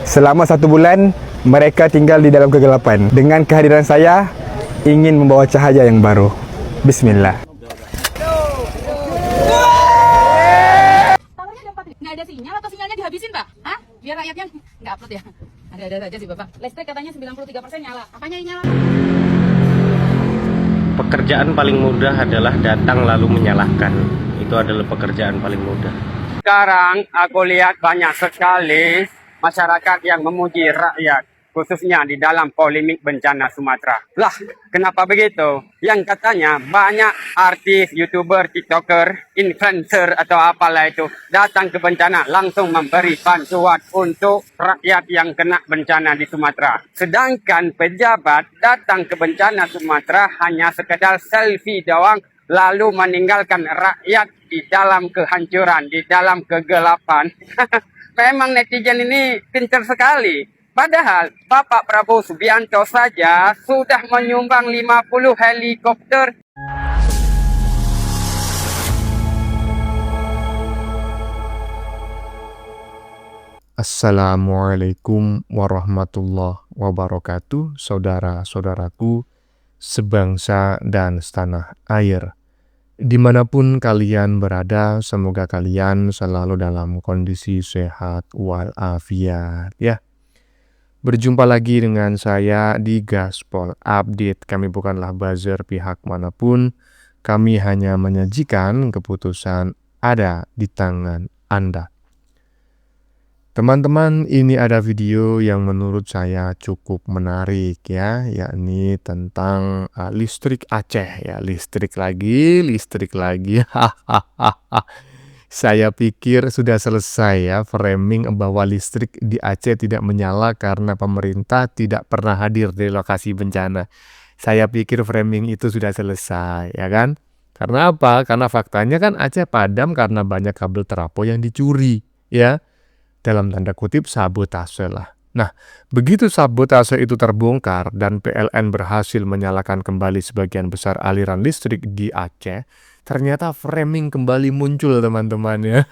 Selama 1 bulan, mereka tinggal di dalam kegelapan. Dengan kehadiran saya, ingin membawa cahaya yang baru. Bismillah. Nggak ada sinyal atau sinyalnya dihabisin, Pak? Hah? Biar rakyatnya nggak upload ya? Ada saja sih, Bapak. Listrik katanya 93% nyala. Apanya yang nyala? Pekerjaan paling mudah adalah datang lalu menyalahkan. Itu adalah pekerjaan paling mudah. Sekarang aku lihat banyak sekali masyarakat yang memuji rakyat, khususnya di dalam polemik bencana Sumatera. Lah, kenapa begitu? Yang katanya banyak artis, YouTuber, TikToker, influencer atau apalah itu datang ke bencana langsung memberi bantuan untuk rakyat yang kena bencana di Sumatera. Sedangkan pejabat datang ke bencana Sumatera hanya sekedar selfie doang, lalu meninggalkan rakyat di dalam kehancuran, di dalam kegelapan. Memang netizen ini pintar sekali. Padahal Bapak Prabowo Subianto saja sudah menyumbang 50 helikopter. Assalamualaikum warahmatullahi wabarakatuh, saudara-saudaraku sebangsa dan setanah air. Dimanapun kalian berada, semoga kalian selalu dalam kondisi sehat walafiat ya. Berjumpa lagi dengan saya di Gaspol Update. Kami bukanlah buzzer pihak manapun. Kami hanya menyajikan keputusan ada di tangan Anda. Teman-teman, ini ada video yang menurut saya cukup menarik ya, yakni tentang listrik Aceh ya, listrik lagi. Saya pikir sudah selesai ya framing bahwa listrik di Aceh tidak menyala karena pemerintah tidak pernah hadir di lokasi bencana. Saya pikir framing itu sudah selesai ya kan? Karena apa? Karena faktanya kan Aceh padam karena banyak kabel terapung yang dicuri ya. Dalam tanda kutip sabotase lah. Nah, begitu sabotase itu terbongkar dan PLN berhasil menyalakan kembali sebagian besar aliran listrik di Aceh, ternyata framing kembali muncul teman-teman ya.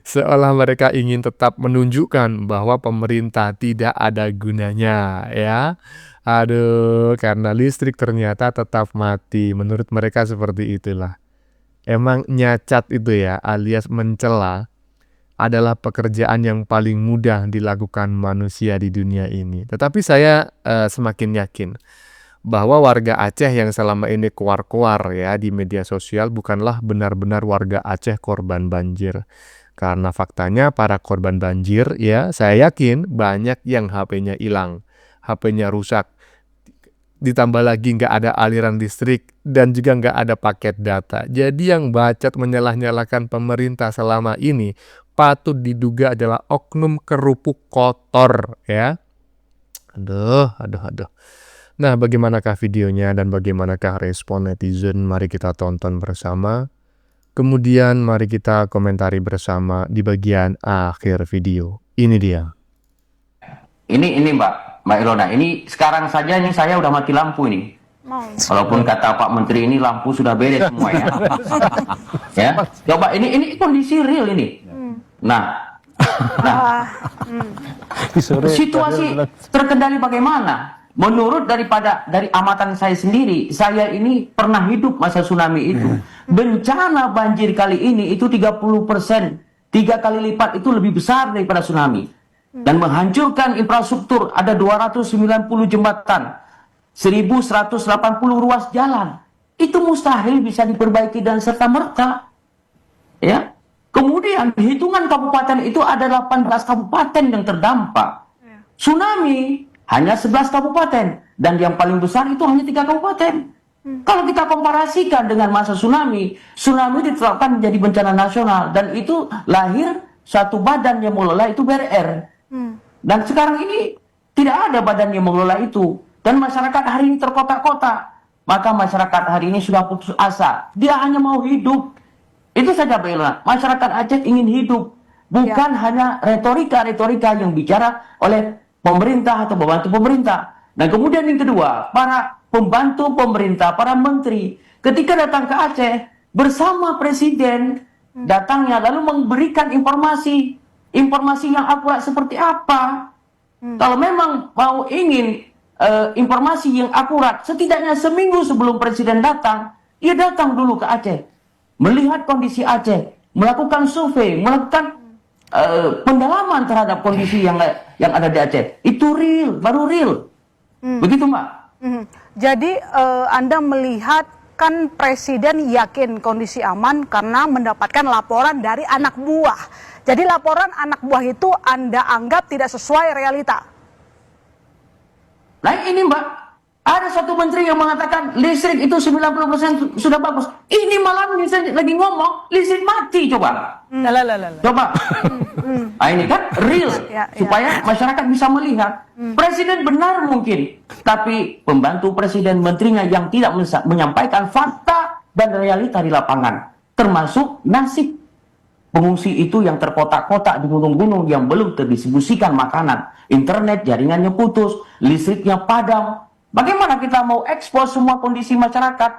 Seolah mereka ingin tetap menunjukkan bahwa pemerintah tidak ada gunanya ya. Aduh, karena listrik ternyata tetap mati. Menurut mereka seperti itulah. Emang nyacat itu ya, alias mencela, adalah pekerjaan yang paling mudah dilakukan manusia di dunia ini. Tetapi saya semakin yakin bahwa warga Aceh yang selama ini kuar-kuar ya di media sosial bukanlah benar-benar warga Aceh korban banjir. Karena faktanya para korban banjir ya, saya yakin banyak yang HP-nya hilang, HP-nya rusak. Ditambah lagi nggak ada aliran listrik dan juga nggak ada paket data. Jadi yang bacot menyalah-nyalahkan pemerintah selama ini patut diduga adalah oknum kerupuk kotor ya. Aduh. Nah, bagaimanakah videonya dan bagaimanakah respon netizen? Mari kita tonton bersama. Kemudian mari kita komentari bersama di bagian akhir video. Ini dia. Ini Mbak Ilona, ini sekarang saja ini saya udah mati lampu ini. Walaupun kata Pak Menteri ini lampu sudah beres semua ya. Ya, coba ini kondisi real ini. Nah, situasi terkendali bagaimana? Menurut dari amatan saya sendiri, saya ini pernah hidup masa tsunami itu. Bencana banjir kali ini itu 30%, 3 kali lipat itu lebih besar daripada tsunami. Dan menghancurkan infrastruktur, ada 290 jembatan, 1180 ruas jalan. Itu mustahil bisa diperbaiki dan serta-merta. Ya. Kemudian hitungan kabupaten itu ada 18 kabupaten yang terdampak. Tsunami hanya 11 kabupaten dan yang paling besar itu hanya 3 kabupaten. Kalau kita komparasikan dengan masa tsunami ditetapkan menjadi bencana nasional dan itu lahir satu badan yang mengelola itu BRR. Dan sekarang ini tidak ada badan yang mengelola itu dan masyarakat hari ini terkotak-kotak. Maka masyarakat hari ini sudah putus asa. Dia hanya mau hidup. Itu saja Bella. Masyarakat Aceh ingin hidup. Bukan hanya retorika-retorika yang bicara oleh pemerintah atau pembantu pemerintah. Dan kemudian yang kedua, para pembantu pemerintah, para menteri, ketika datang ke Aceh bersama presiden, datangnya lalu memberikan informasi informasi yang akurat seperti apa. Kalau memang mau ingin informasi yang akurat, setidaknya seminggu sebelum presiden datang, dia datang dulu ke Aceh, melihat kondisi Aceh, melakukan survei, melakukan pendalaman terhadap kondisi yang ada di Aceh. Itu real, baru real. Begitu, Mbak. Jadi Anda melihat kan presiden yakin kondisi aman karena mendapatkan laporan dari anak buah. Jadi laporan anak buah itu Anda anggap tidak sesuai realita. Nah ini Mbak, ada satu menteri yang mengatakan listrik itu 90% sudah bagus. Ini malam listrik lagi ngomong, listrik mati coba. Coba. Nah ini kan real, supaya masyarakat bisa melihat. Presiden benar mungkin, tapi pembantu presiden menterinya yang tidak menyampaikan fakta dan realita di lapangan. Termasuk nasib pengungsi itu yang terkotak-kotak di gunung-gunung yang belum terdistribusikan makanan. Internet jaringannya putus, listriknya padam. Bagaimana kita mau ekspos semua kondisi masyarakat?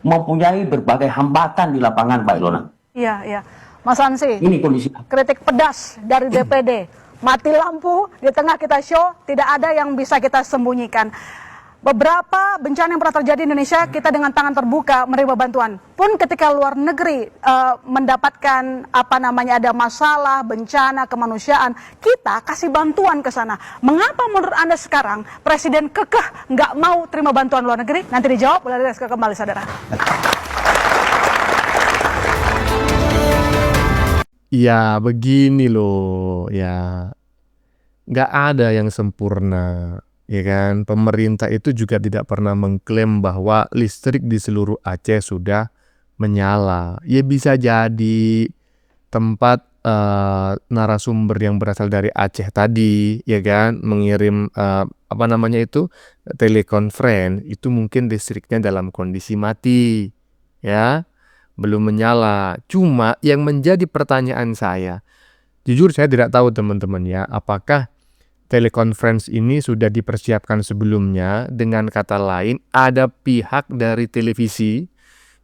Mempunyai berbagai hambatan di lapangan, Pak Ilona. Iya. Mas Ansi, Ini kondisi. kritik pedas dari DPD. Mati lampu, di tengah kita show, tidak ada yang bisa kita sembunyikan. Beberapa bencana yang pernah terjadi di Indonesia, kita dengan tangan terbuka menerima bantuan. Pun ketika luar negeri mendapatkan ada masalah, bencana, kemanusiaan, kita kasih bantuan ke sana. Mengapa menurut Anda sekarang Presiden kekeh nggak mau terima bantuan luar negeri? Nanti dijawab oleh Rizka kembali, saudara. Ya begini loh, ya nggak ada yang sempurna, ya kan? Pemerintah itu juga tidak pernah mengklaim bahwa listrik di seluruh Aceh sudah menyala. Ya bisa jadi tempat narasumber yang berasal dari Aceh tadi, ya kan, mengirim telekonferensi, itu mungkin listriknya dalam kondisi mati, ya. Belum menyala. Cuma yang menjadi pertanyaan saya, jujur saya tidak tahu teman-teman ya, apakah telekonferensi ini sudah dipersiapkan sebelumnya. Dengan kata lain, ada pihak dari televisi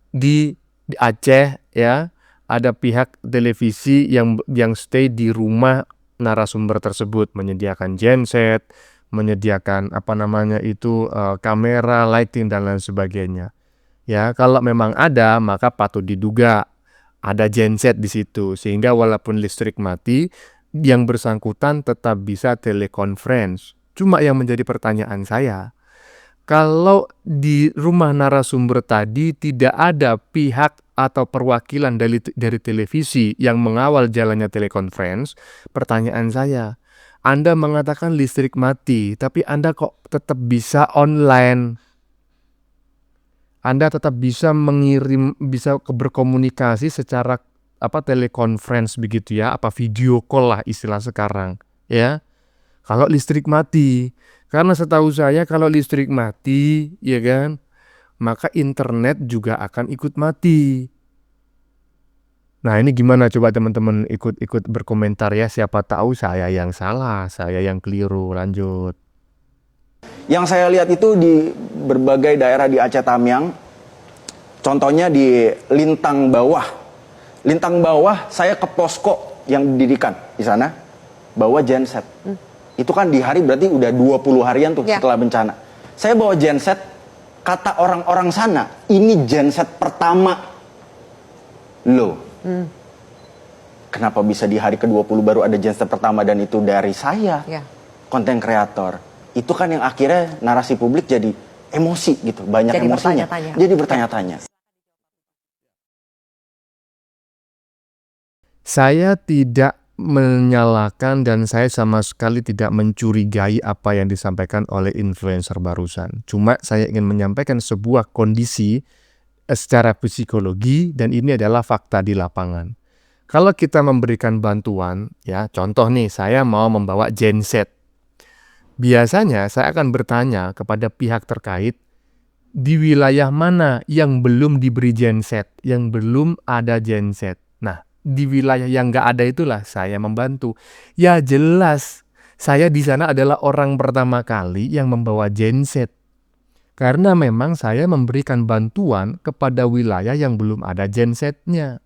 di Aceh ya, ada pihak televisi yang stay di rumah narasumber tersebut, menyediakan genset, menyediakan kamera, lighting dan lain sebagainya. Ya, kalau memang ada, maka patut diduga ada genset di situ, sehingga walaupun listrik mati, yang bersangkutan tetap bisa telekonferensi. Cuma yang menjadi pertanyaan saya, kalau di rumah narasumber tadi tidak ada pihak atau perwakilan dari televisi yang mengawal jalannya telekonferensi, pertanyaan saya, Anda mengatakan listrik mati, tapi Anda kok tetap bisa online? Anda tetap bisa bisa berkomunikasi secara telekonferensi begitu ya, video call lah istilah sekarang, ya. Kalau listrik mati, karena setahu saya kalau listrik mati, ya kan, maka internet juga akan ikut mati. Nah, ini gimana coba teman-teman ikut berkomentar ya, siapa tahu saya yang salah, saya yang keliru. Lanjut. Yang saya lihat itu di berbagai daerah di Aceh Tamiang, contohnya di Lintang Bawah. Lintang Bawah saya ke posko yang didirikan di sana, bawa genset. Itu kan di hari berarti udah 20 harian tuh setelah bencana. Saya bawa genset, kata orang-orang sana, ini genset pertama. Loh, kenapa bisa di hari ke-20 baru ada genset pertama dan itu dari saya, konten kreator. Itu kan yang akhirnya narasi publik jadi emosi gitu, banyak jadi emosinya. Jadi bertanya-tanya. Saya tidak menyalahkan dan saya sama sekali tidak mencurigai apa yang disampaikan oleh influencer barusan. Cuma saya ingin menyampaikan sebuah kondisi secara psikologi dan ini adalah fakta di lapangan. Kalau kita memberikan bantuan, ya contoh nih saya mau membawa genset. Biasanya saya akan bertanya kepada pihak terkait di wilayah mana yang belum diberi genset, yang belum ada genset. Nah, di wilayah yang nggak ada itulah saya membantu. Ya jelas, saya di sana adalah orang pertama kali yang membawa genset. Karena memang saya memberikan bantuan kepada wilayah yang belum ada gensetnya.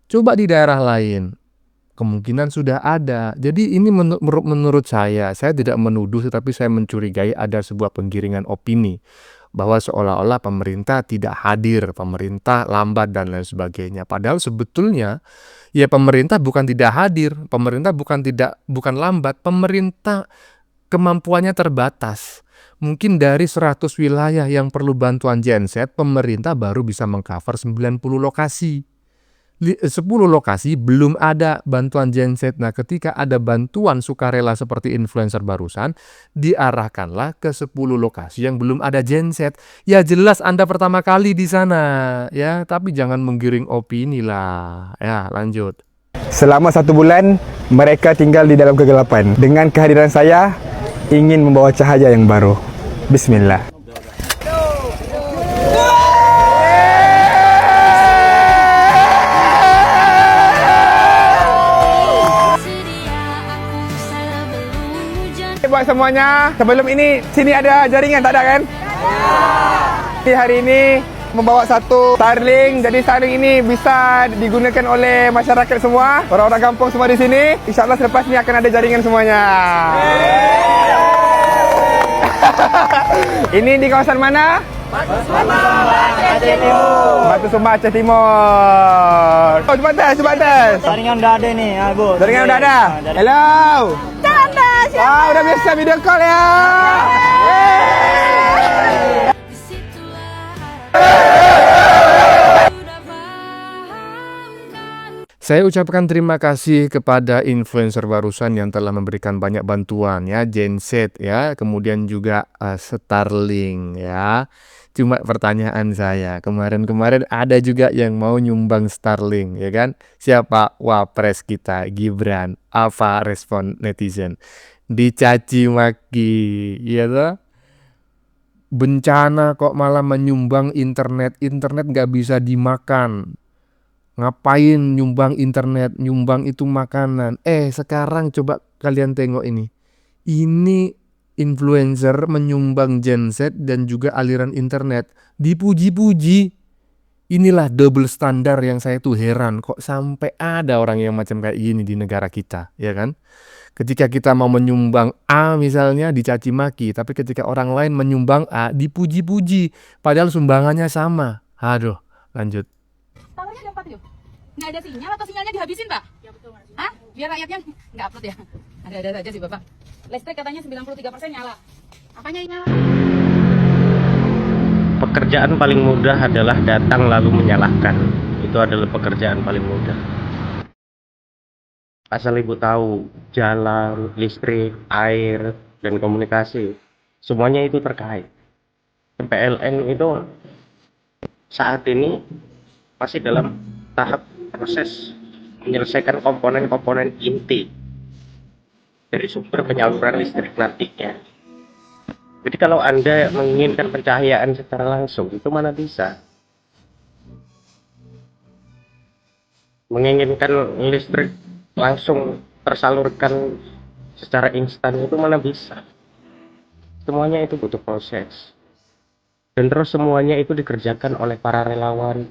Coba di daerah lain, kemungkinan sudah ada. Jadi ini menurut saya tidak menuduh tetapi saya mencurigai ada sebuah penggiringan opini bahwa seolah-olah pemerintah tidak hadir, pemerintah lambat dan lain sebagainya. Padahal sebetulnya ya pemerintah bukan tidak hadir, pemerintah bukan lambat, pemerintah kemampuannya terbatas. Mungkin dari 100 wilayah yang perlu bantuan genset, pemerintah baru bisa mengcover 90 lokasi. 10 lokasi belum ada bantuan genset. Nah, ketika ada bantuan sukarela seperti influencer barusan, diarahkanlah ke 10 lokasi yang belum ada genset. Ya jelas Anda pertama kali di sana, ya, tapi jangan menggiring opini lah. Ya, lanjut. Selama 1 bulan, mereka tinggal di dalam kegelapan. Dengan kehadiran saya, ingin membawa cahaya yang baru. Bismillah. Buat semuanya, sebelum ini sini ada jaringan, tak ada kan? Di hari ini membawa satu Starlink, jadi Starlink ini bisa digunakan oleh masyarakat semua, orang-orang kampung semua di sini. InsyaAllah selepas ini akan ada jaringan semuanya. Ini di kawasan mana? Batu Sumba, Aceh Timur. Oh, coba tes. Jaringan udah ada nih, Bu. Jaringan udah ada? Hello. Wah, udah biasa video call ya. Saya ucapkan terima kasih kepada influencer barusan yang telah memberikan banyak bantuan ya, genset ya, kemudian juga Starlink ya. Cuma pertanyaan saya, kemarin ada juga yang mau nyumbang Starlink ya kan? Siapa wapres kita, Gibran? Apa respon netizen? Dicaci maki, ya toh? Bencana kok malah menyumbang internet nggak bisa dimakan. Ngapain nyumbang internet, nyumbang itu makanan. Sekarang coba kalian tengok ini. Ini influencer menyumbang genset dan juga aliran internet. Dipuji-puji. Inilah double standar yang saya tuh heran. Kok sampai ada orang yang macam kayak gini di negara kita, ya kan? Ketika kita mau menyumbang A misalnya dicaci maki. Tapi ketika orang lain menyumbang A dipuji-puji. Padahal sumbangannya sama. Aduh, lanjut. Towernya dapat yuk. Nggak ada sinyal atau sinyalnya dihabisin, Pak? Ya betul, Mas. Hah? Biar rakyatnya nggak upload ya. Ada saja sih, Bapak. Listrik katanya 93% nyala. Apanya yang nyala? Pekerjaan paling mudah adalah datang lalu menyalahkan. Itu adalah pekerjaan paling mudah. Asal ibu tahu, jalan, listrik, air, dan komunikasi, semuanya itu terkait. PLN itu saat ini masih dalam tahap proses menyelesaikan komponen-komponen inti dari sumber penyaluran listrik nantinya. Jadi kalau Anda menginginkan pencahayaan secara langsung, itu mana bisa? Menginginkan listrik langsung tersalurkan secara instan, itu mana bisa? Semuanya itu butuh proses. Dan terus semuanya itu dikerjakan oleh para relawan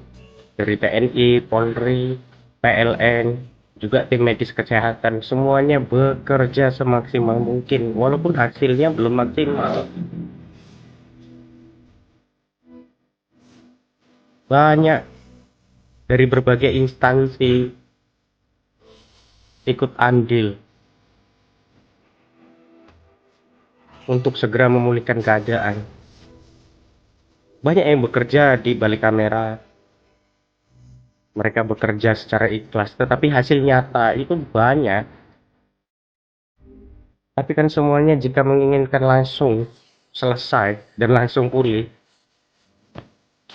dari TNI, Polri, PLN, juga tim medis kesehatan. Semuanya bekerja semaksimal mungkin, walaupun hasilnya belum maksimal. Banyak dari berbagai instansi ikut andil untuk segera memulihkan keadaan. Banyak yang bekerja di balik kamera. Mereka bekerja secara ikhlas, tetapi hasil nyata itu banyak. Tapi kan semuanya jika menginginkan langsung selesai dan langsung pulih,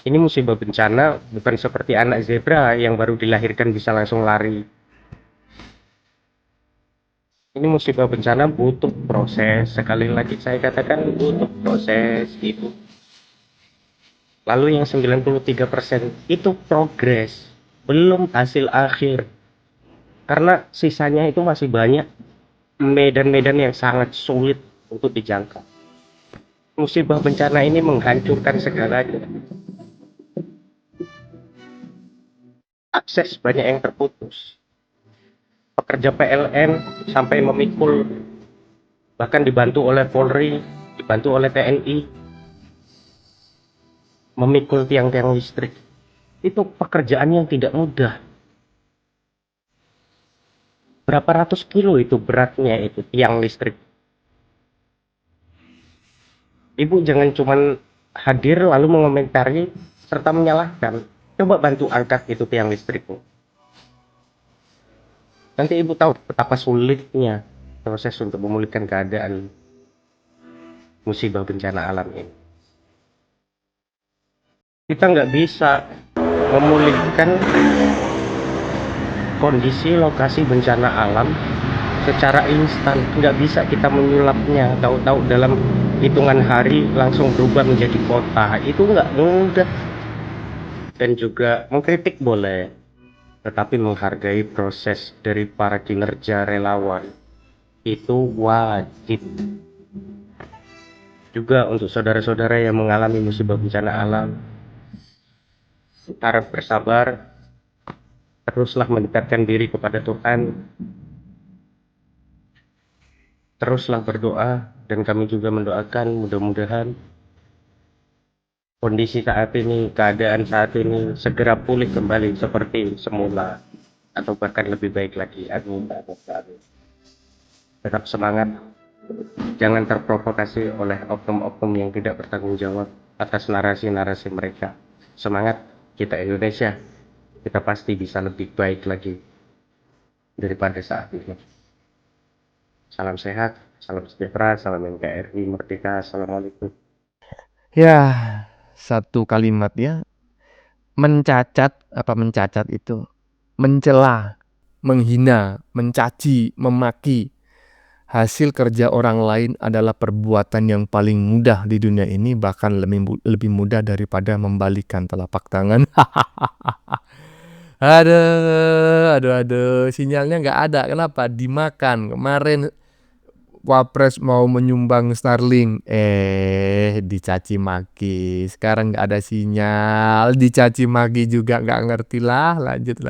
ini musibah bencana bukan seperti anak zebra yang baru dilahirkan bisa langsung lari. Ini musibah bencana butuh proses. Sekali lagi saya katakan butuh proses itu. Lalu yang 93% itu progres, belum hasil akhir. Karena sisanya itu masih banyak medan-medan yang sangat sulit untuk dijangkau. Musibah bencana ini menghancurkan segalanya. Akses banyak yang terputus. pekerja PLN sampai memikul, bahkan dibantu oleh Polri, dibantu oleh TNI, memikul tiang-tiang listrik. Itu pekerjaan yang tidak mudah. Berapa ratus kilo itu beratnya itu tiang listrik. Ibu jangan cuman hadir lalu mengomentari serta menyalahkan. Coba bantu angkat itu tiang listrikmu. Nanti ibu tahu betapa sulitnya proses untuk memulihkan keadaan musibah bencana alam ini. Kita nggak bisa memulihkan kondisi lokasi bencana alam secara instan. Nggak bisa kita menyulapnya tahu-tahu dalam hitungan hari langsung berubah menjadi kota. Itu nggak mudah. Dan juga mengkritik boleh, tetapi menghargai proses dari para kinerja relawan itu wajib. Juga untuk saudara-saudara yang mengalami musibah bencana alam, harap bersabar, teruslah mendekatkan diri kepada Tuhan, teruslah berdoa, dan kami juga mendoakan mudah-mudahan kondisi saat ini, keadaan saat ini segera pulih kembali seperti semula atau bahkan lebih baik lagi. Amin. Tetap semangat, jangan terprovokasi oleh oknum-oknum yang tidak bertanggung jawab atas narasi-narasi mereka. Semangat, kita Indonesia, kita pasti bisa lebih baik lagi daripada saat ini. Salam sehat, salam sejahtera, salam NKRI Merdeka, Assalamualaikum. Ya, satu kalimat ya, mencacat itu, mencela, menghina, mencaci, memaki. Hasil kerja orang lain adalah perbuatan yang paling mudah di dunia ini, bahkan lebih mudah daripada membalikan telapak tangan. Aduh, sinyalnya nggak ada. Kenapa? Dimakan. Kemarin Wapres mau menyumbang Starlink, dicaci maki. Sekarang nggak ada sinyal, dicaci maki juga nggak ngerti lah. Lanjut.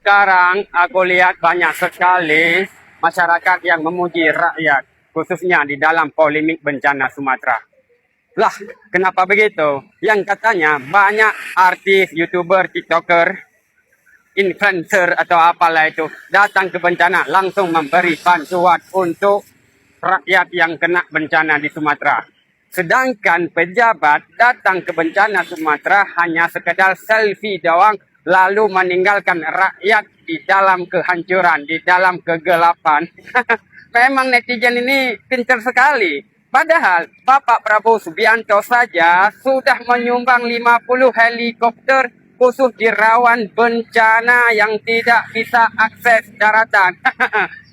Sekarang aku lihat banyak sekali masyarakat yang memuji rakyat, khususnya di dalam polemik bencana Sumatera. Lah, kenapa begitu? Yang katanya banyak artis, YouTuber, TikToker, influencer atau apalah itu datang ke bencana langsung memberi bantuan untuk rakyat yang kena bencana di Sumatera. Sedangkan pejabat datang ke bencana Sumatera hanya sekedar selfie doang, lalu meninggalkan rakyat di dalam kehancuran, di dalam kegelapan. Memang netizen ini pintar sekali. Padahal Bapak Prabowo Subianto saja sudah menyumbang 50 helikopter khusus di rawan bencana yang tidak bisa akses daratan.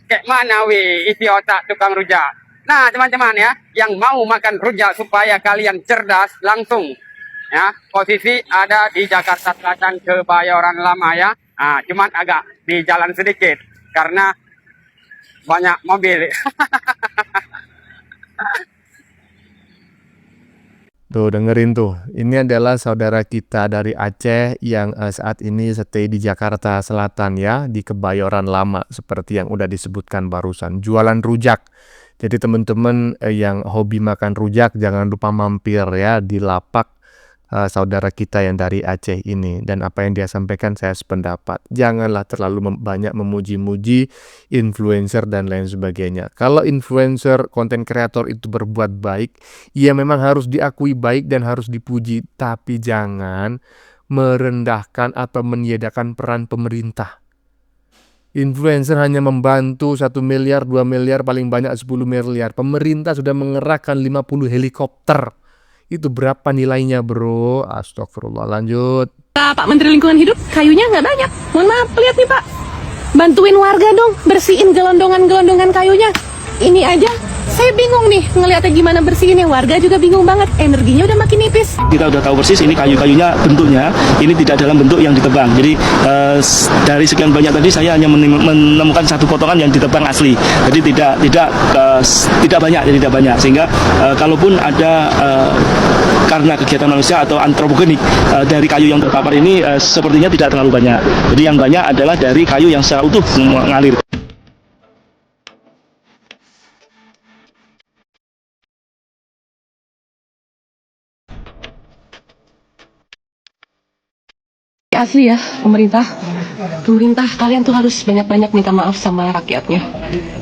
Kayak mana weh isi otak tukang rujak. Nah teman-teman ya, yang mau makan rujak supaya kalian cerdas, langsung ya, posisi ada di Jakarta Selatan Kebayoran Lama ya. Cuman agak di jalan sedikit karena banyak mobil. Tuh dengerin tuh, ini adalah saudara kita dari Aceh yang saat ini stay di Jakarta Selatan ya, di Kebayoran Lama seperti yang udah disebutkan barusan, jualan rujak. Jadi teman-teman yang hobi makan rujak jangan lupa mampir ya di lapak saudara kita yang dari Aceh ini. Dan apa yang dia sampaikan saya sependapat, janganlah terlalu banyak memuji-muji influencer dan lain sebagainya. Kalau influencer, konten kreator itu berbuat baik, ya memang harus diakui baik dan harus dipuji, tapi jangan merendahkan atau meniadakan peran pemerintah. Influencer hanya membantu 1 miliar, 2 miliar, paling banyak 10 miliar. Pemerintah sudah mengerahkan 50 helikopter. Itu berapa nilainya bro? Astagfirullah. Lanjut. Pak Menteri Lingkungan Hidup, kayunya nggak banyak. Mohon maaf, lihat nih Pak. Bantuin warga dong, bersihin gelondongan-gelondongan kayunya. Ini aja, saya bingung nih ngeliatnya gimana bersihinnya. Warga juga bingung banget, energinya udah makin nipis. Kita udah tahu persis ini kayu-kayunya bentuknya, ini tidak dalam bentuk yang ditebang. Jadi dari sekian banyak tadi saya hanya menemukan satu potongan yang ditebang asli. Jadi tidak banyak. Sehingga kalaupun ada karena kegiatan manusia atau antropogenik dari kayu yang terpapar ini sepertinya tidak terlalu banyak. Jadi yang banyak adalah dari kayu yang secara utuh mengalir. Asli ya, pemerintah kalian tuh harus banyak-banyak minta maaf sama rakyatnya.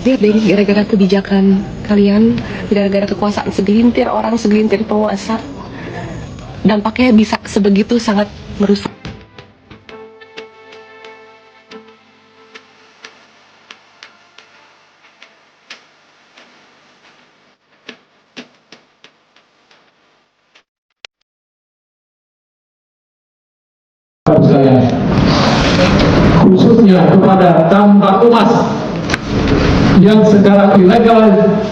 Lihat deh, ini gara-gara kebijakan kalian, gara-gara kekuasaan segelintir orang, segelintir penguasa, dampaknya bisa sebegitu sangat merusak. Saya khususnya kepada tambak emas yang secara ilegal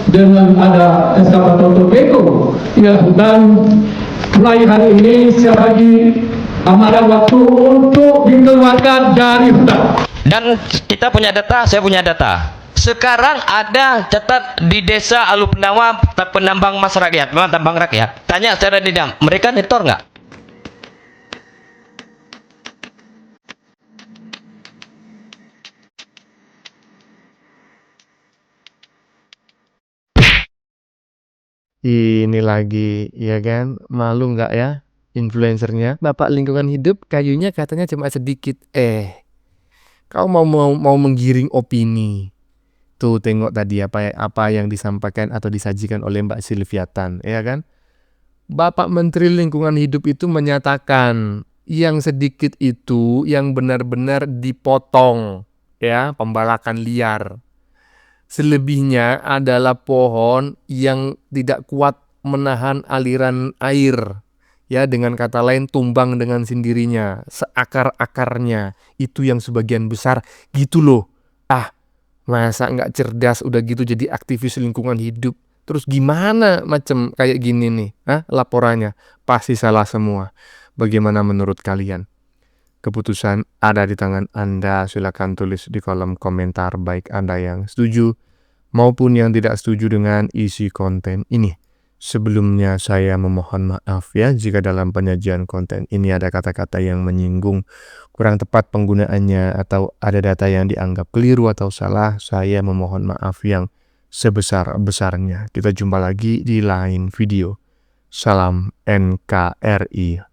dengan ada eskavator Topeco ya, dan mulai hari ini saya bagi amaran waktu untuk dikeluarkan dari hutan. Dan kita punya data, saya punya data. Sekarang ada catat di desa Alupenawa penambang emas rakyat, tambang rakyat. Tanya secara didam, mereka nyetor nggak? Ini lagi, ya kan? Malu nggak ya influencernya? Bapak lingkungan hidup kayunya katanya cuma sedikit. Kau mau menggiring opini. Tuh tengok tadi apa yang disampaikan atau disajikan oleh Mbak Silviatan, ya kan? Bapak Menteri Lingkungan Hidup itu menyatakan yang sedikit itu yang benar-benar dipotong, ya, pembalakan liar. Selebihnya adalah pohon yang tidak kuat menahan aliran air. Ya, dengan kata lain tumbang dengan sendirinya, seakar-akarnya. Itu yang sebagian besar gitu loh. Masa nggak cerdas udah gitu jadi aktivis lingkungan hidup. Terus gimana macam kayak gini nih? Laporannya pasti salah semua. Bagaimana menurut kalian? Keputusan ada di tangan Anda. Silakan tulis di kolom komentar baik Anda yang setuju maupun yang tidak setuju dengan isi konten ini. Sebelumnya saya memohon maaf ya jika dalam penyajian konten ini ada kata-kata yang menyinggung, kurang tepat penggunaannya, atau ada data yang dianggap keliru atau salah. Saya memohon maaf yang sebesar-besarnya. Kita jumpa lagi di lain video. Salam NKRI.